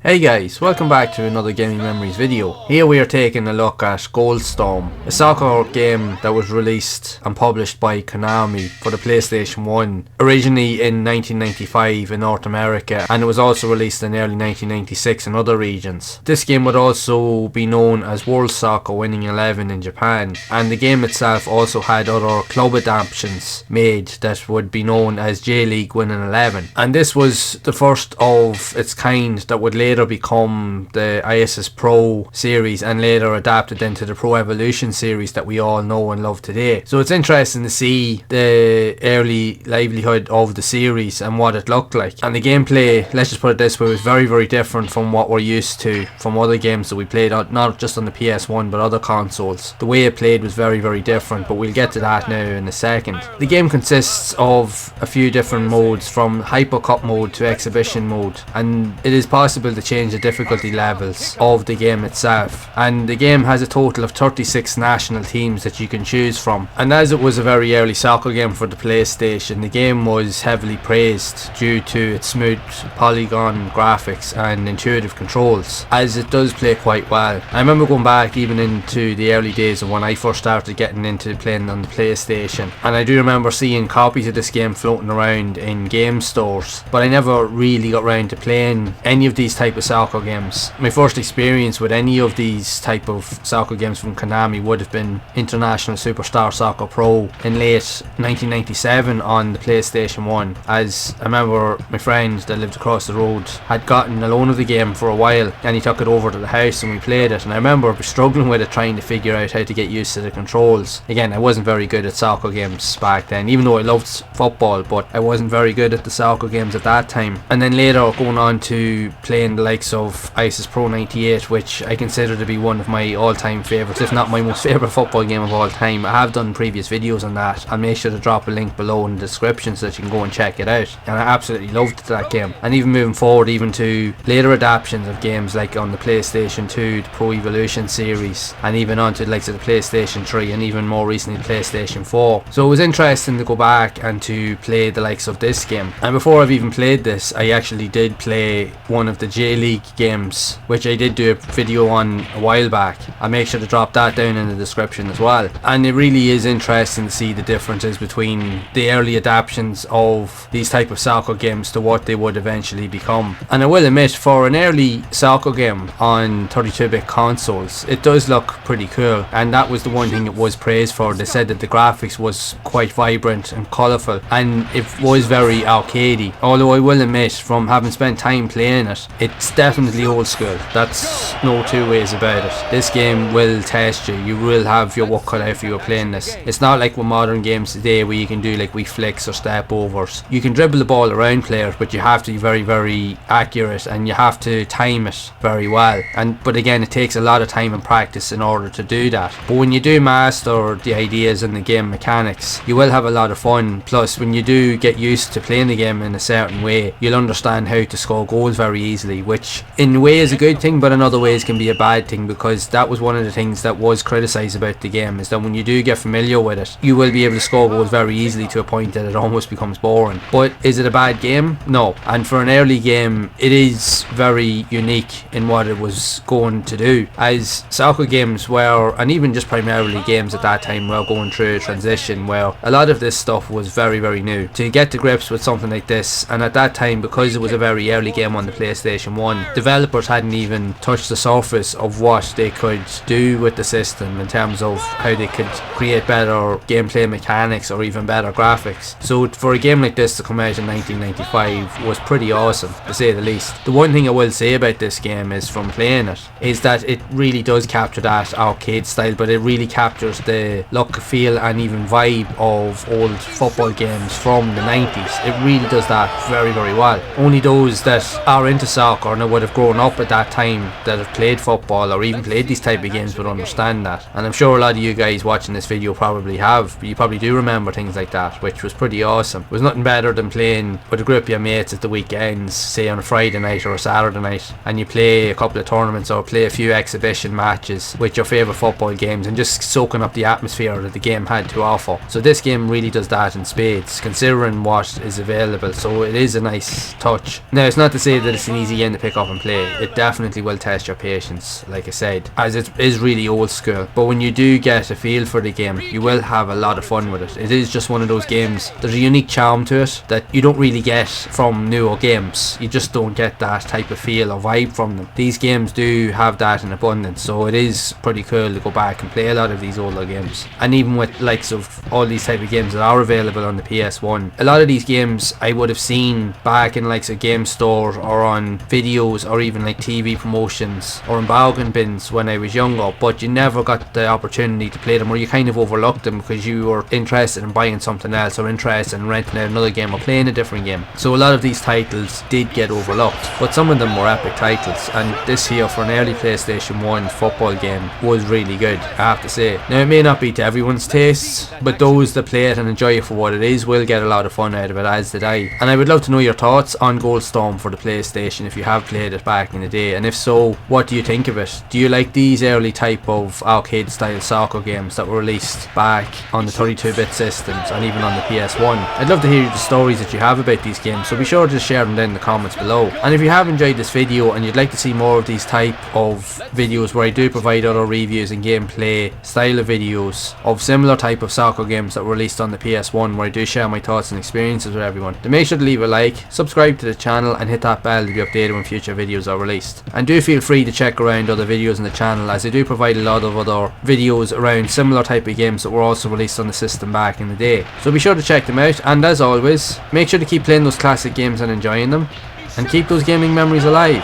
Hey guys, welcome back to another Gaming Memories video. Here we are taking a look at Goldstorm, a soccer game that was released and published by Konami for the PlayStation 1, originally in 1995 in North America, and it was also released in early 1996 in other regions. This game would also be known as World Soccer Winning 11 in Japan, and the game itself also had other club adaptations made that would be known as J-League Winning 11, and this was the first of its kind that would later become the ISS Pro series and later adapted into the Pro Evolution series that we all know and love today. So it's interesting to see the early livelihood of the series and what it looked like. And the gameplay, let's just put it this way, was very different from what we're used to from other games that we played on, not just on the PS1 but other consoles. The way it played was very different, but we'll get to that now in a second. The game consists of a few different modes, from Hyper Cup mode to Exhibition mode, and it is possible to change the difficulty levels of the game itself, and the game has a total of 36 national teams that you can choose from. And as it was a very early soccer game for the PlayStation, the game was heavily praised due to its smooth polygon graphics and intuitive controls, as it does play quite well. I remember going back even into the early days of when I first started getting into playing on the PlayStation, and I do remember seeing copies of this game floating around in game stores, but I never really got around to playing any of these type of soccer games. My first experience with any of these type of soccer games from Konami would have been International Superstar Soccer Pro in late 1997 on the PlayStation 1, as I remember my friend that lived across the road had gotten a loan of the game for a while and he took it over to the house and we played it, and I remember struggling with it, trying to figure out how to get used to the controls. Again, I wasn't very good at soccer games back then, even though I loved football, but I wasn't very good at the soccer games at that time. And then later going on to playing the likes of ISIS Pro 98, which I consider to be one of my all-time favourites, if not my most favourite football game of all time. I have done previous videos on that. I'll make sure to drop a link below in the description so that you can go and check it out, and I absolutely loved that game. And even moving forward even to later adaptations of games like on the PlayStation 2, the Pro Evolution series, and even on to the likes of the PlayStation 3 and even more recently PlayStation 4. So it was interesting to go back and to play the likes of this game. And before I've even played this, I actually did play one of the J-League games, which I did do a video on a while back. I'll make sure to drop that down in the description as well. And it really is interesting to see the differences between the early adaptations of these type of soccer games to what they would eventually become. And I will admit, for an early soccer game on 32-bit consoles, it does look pretty cool, and that was the one thing it was praised for. They said that the graphics was quite vibrant and colourful, and it was very arcadey. Although I will admit, from having spent time playing it, it's definitely old school. That's no two ways about it. This game will test you. You will have your work cut out for you playing this. It's not like with modern games today where you can do like wee flicks or step overs. You can dribble the ball around players, but you have to be very accurate, and you have to time it very well. But again, it takes a lot of time and practice in order to do that. But when you do master the ideas and the game mechanics, you will have a lot of fun. Plus, when you do get used to playing the game in a certain way, you'll understand how to score goals very easily, which in a way is a good thing, but in other ways can be a bad thing, because that was one of the things that was criticised about the game, is that when you do get familiar with it, you will be able to score goals very easily to a point that it almost becomes boring. But is it a bad game? No. And for an early game, it is very unique in what it was going to do, as soccer games were, and even just primarily games at that time, were going through a transition where a lot of this stuff was very new. To get to grips with something like this, and at that time, because it was a very early game on the PlayStation 1, developers hadn't even touched the surface of what they could do with the system in terms of how they could create better gameplay mechanics or even better graphics. So for a game like this to come out in 1995 was pretty awesome, to say the least. The one thing I will say about this game is, from playing it, is that it really does capture that arcade style, but it really captures the look, feel and even vibe of old football games from the 90s. It really does that very well. Only those that are into soccer and would have grown up at that time, that have played football or even played these type of games, would understand that. And I'm sure a lot of you guys watching this video probably have. You probably do remember things like that, which was pretty awesome. It was nothing better than playing with a group of your mates at the weekends, say on a Friday night or a Saturday night, and you play a couple of tournaments or play a few exhibition matches with your favourite football games and just soaking up the atmosphere that the game had to offer. So this game really does that in spades, considering what is available, so it is a nice touch. Now, it's not to say that it's an easy to pick up and play. It definitely will test your patience, like I said, as it is really old school. But when you do get a feel for the game, you will have a lot of fun with it. It is just one of those games. There's a unique charm to it that you don't really get from newer games. You just don't get that type of feel or vibe from them. These games do have that in abundance, so it is pretty cool to go back and play a lot of these older games. And even with likes of all these type of games that are available on the PS1, a lot of these games I would have seen back in likes of game stores or on videos or even like TV promotions or in bargain bins when I was younger, but you never got the opportunity to play them, or you kind of overlooked them because you were interested in buying something else or interested in renting out another game or playing a different game. So a lot of these titles did get overlooked, but some of them were epic titles, and this here for an early PlayStation 1 football game was really good, I have to say. Now it may not be to everyone's tastes, but those that play it and enjoy it for what it is will get a lot of fun out of it, as did I. And I would love to know your thoughts on Goldstorm for the PlayStation if you have played it back in the day, and if so, what do you think of it? Do you like these early type of arcade style soccer games that were released back on the 32-bit systems and even on the PS1? I'd love to hear the stories that you have about these games, so be sure to share them down in the comments below. And if you have enjoyed this video and you'd like to see more of these type of videos where I do provide other reviews and gameplay style of videos of similar type of soccer games that were released on the PS1 where I do share my thoughts and experiences with everyone, then make sure to leave a like, subscribe to the channel and hit that bell to be updated when future videos are released. And do feel free to check around other videos on the channel, as I do provide a lot of other videos around similar type of games that were also released on the system back in the day. So be sure to check them out, and as always, make sure to keep playing those classic games and enjoying them, and keep those gaming memories alive.